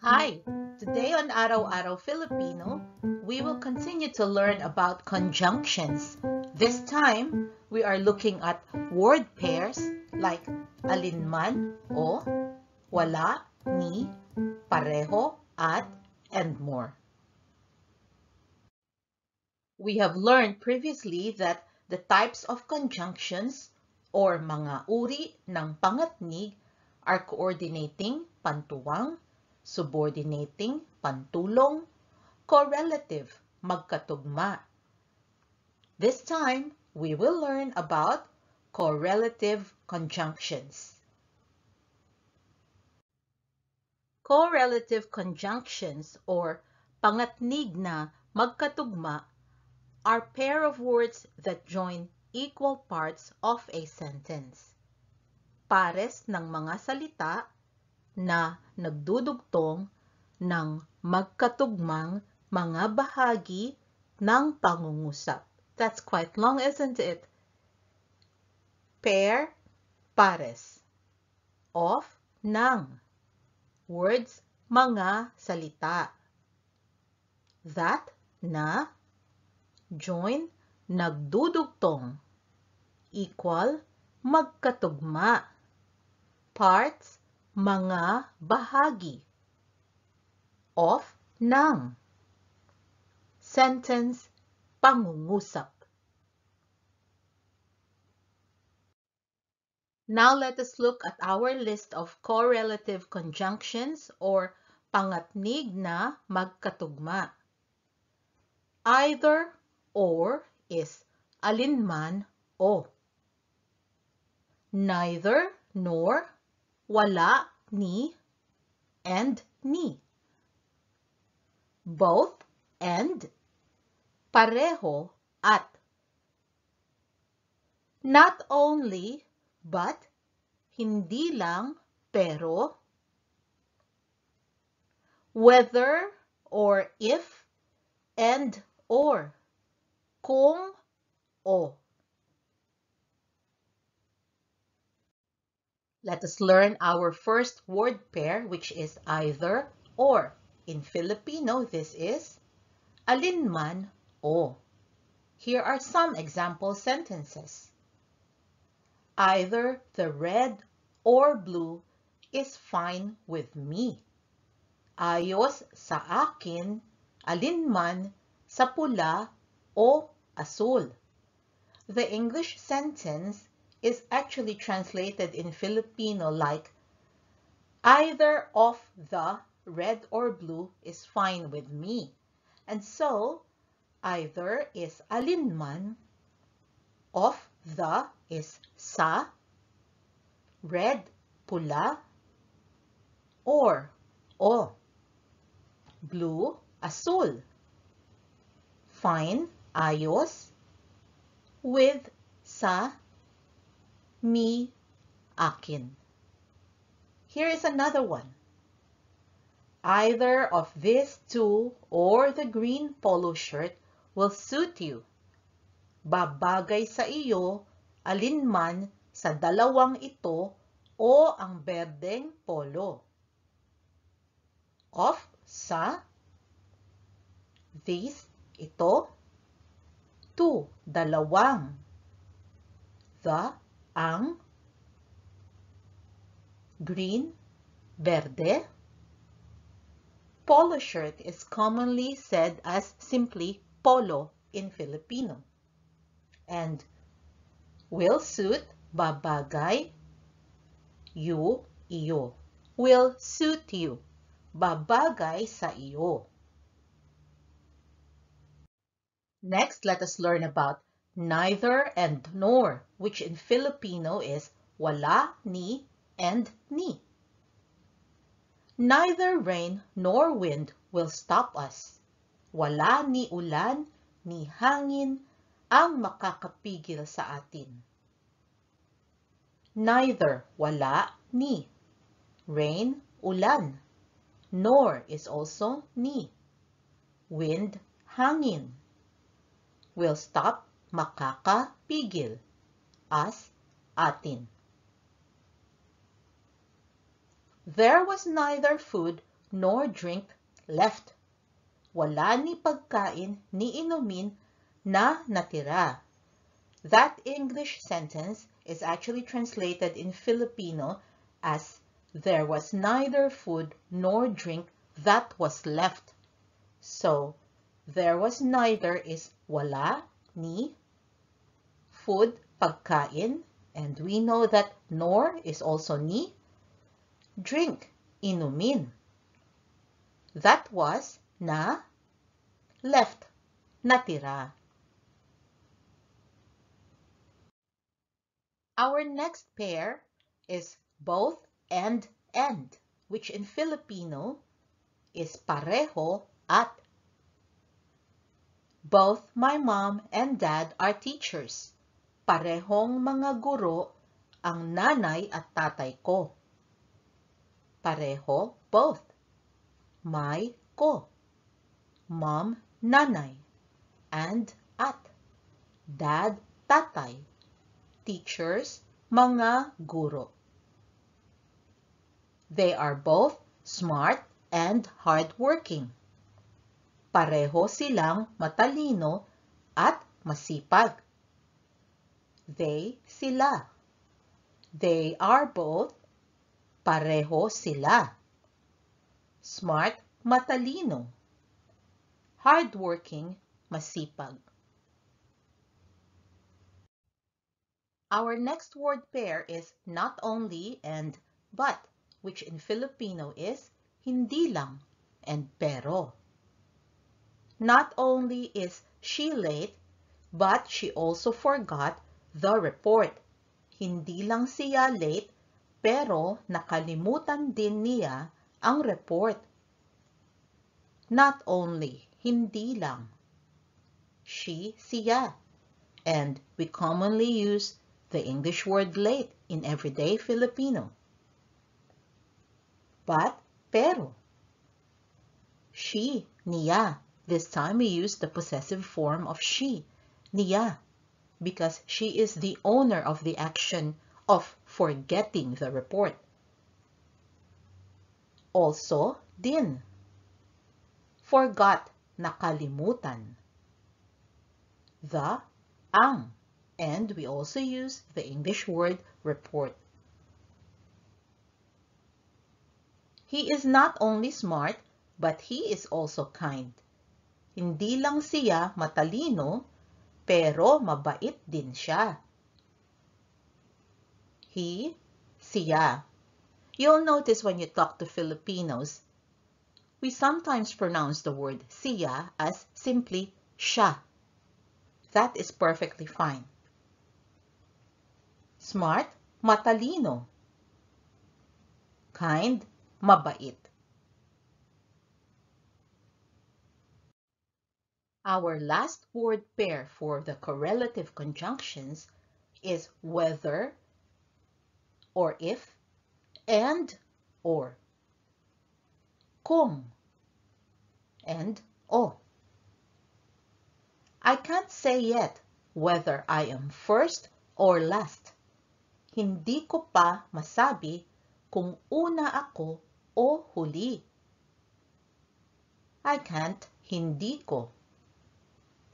Hi! Today on Araw-Araw Filipino, we will continue to learn about conjunctions. This time, we are looking at word pairs like alinman o, wala, ni, pareho, at, and more. We have learned previously that the types of conjunctions or mga uri ng pangatnig are coordinating, pantuwang, subordinating, pantulong, correlative, magkatugma. This time, we will learn about correlative conjunctions. Correlative conjunctions or pangatnig na magkatugma are pair of words that join equal parts of a sentence. Pares ng mga salita na nagdudugtong ng magkatugmang mga bahagi ng pangungusap. That's quite long, isn't it? Pair, pares. Of, ng. Words, mga salita. That, na. Join, nagdudugtong. Equal, magkatugma. Parts, mga bahagi. Of, ng. Sentence, pangungusap. Now let us look at our list of correlative conjunctions or pangatnig na magkatugma. Either or is alinman o. Neither nor, wala, ni, and ni. Both and, pareho at. Not only, but, hindi lang, pero. Whether or if, and or. Kung o. Let us learn our first word pair, which is either or. In Filipino, this is alinman o. Here are some example sentences. Either the red or blue is fine with me. Ayos sa akin, alinman sa pula o asul. The English sentence is actually translated in Filipino like, either of the red or blue is fine with me. And so, either is alinman, of the is sa, red, pula, or o, blue, asul, fine, ayos, with, sa, me, akin. Here is another one. Either of these two or the green polo shirt will suit you. Babagay sa iyo, alinman sa dalawang ito o ang berdeng polo. Of, sa, these, ito, two, dalawang, the, ang, green, berde. Polo shirt is commonly said as simply polo in Filipino. And will suit, babagay, you, iyo. Will suit you, babagay sa iyo. Next, let us learn about neither and nor, which in Filipino is wala, ni, and ni. Neither rain nor wind will stop us. Wala ni ulan, ni hangin ang makakapigil sa atin. Neither, wala, ni. Rain, ulan. Nor is also ni. Wind, hangin. Will stop, makakapigil. Us, atin. There was neither food nor drink left. Wala ni pagkain ni inumin na natira. That English sentence is actually translated in Filipino as there was neither food nor drink that was left. So, there was neither is wala ni, food, pagkain, and we know that nor is also ni, drink, inumin. That was na, left, natira. Our next pair is both and, which in Filipino is pareho at. Both my mom and dad are teachers. Parehong mga guro ang nanay at tatay ko. Pareho, both. My, ko. Mom, nanay. And, at. Dad, tatay. Teachers, mga guro. They are both smart and hardworking. Pareho silang matalino at masipag. They, sila. They are both. Pareho sila. Smart, matalino. Hardworking, masipag. Our next word pair is not only and but, which in Filipino is hindi lang and pero. Not only is she late, but she also forgot the report. Hindi lang siya late, pero nakalimutan din niya ang report. Not only, hindi lang. She, siya. And we commonly use the English word late in everyday Filipino. But, pero. She, niya. This time we use the possessive form of she, niya, because she is the owner of the action of forgetting the report. Also, din. Forgot, nakalimutan. The, ang, and we also use the English word report. He is not only smart, but he is also kind. Hindi lang siya matalino, pero mabait din siya. He, siya. You'll notice when you talk to Filipinos, we sometimes pronounce the word siya as simply siya. That is perfectly fine. Smart, matalino. Kind, mabait. Our last word pair for the correlative conjunctions is whether or if and or. Kung and o. I can't say yet whether I am first or last. Hindi ko pa masabi kung una ako o huli. I can't, hindi ko.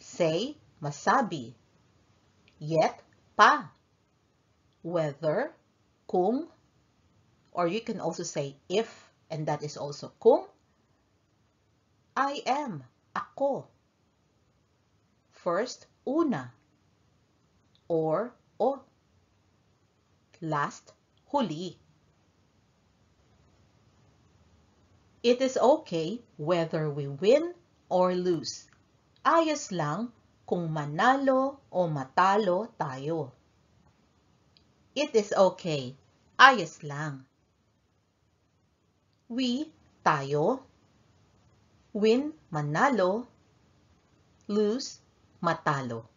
Say, masabi. Yet, pa. Whether, kung, or you can also say if, and that is also kung. I am, ako. First, una. Or, o. Last, huli. It is okay whether we win or lose. Ayos lang kung manalo o matalo tayo. It is okay. Ayos lang. We, tayo. Win, manalo. Lose, matalo.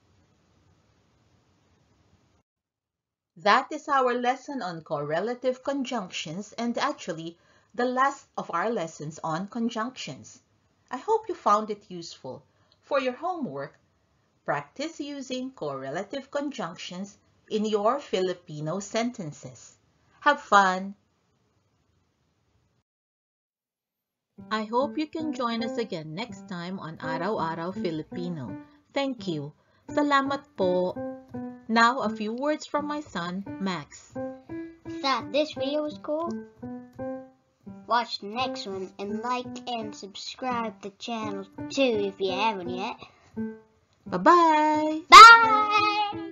That is our lesson on correlative conjunctions and actually the last of our lessons on conjunctions. I hope you found it useful. For your homework, practice using correlative conjunctions in your Filipino sentences. Have fun! I hope you can join us again next time on Araw-Araw Filipino. Thank you. Salamat po. Now, a few words from my son, Max. Thought this video was cool? Watch the next one and like and subscribe the channel too if you haven't yet. Bye-bye! Bye!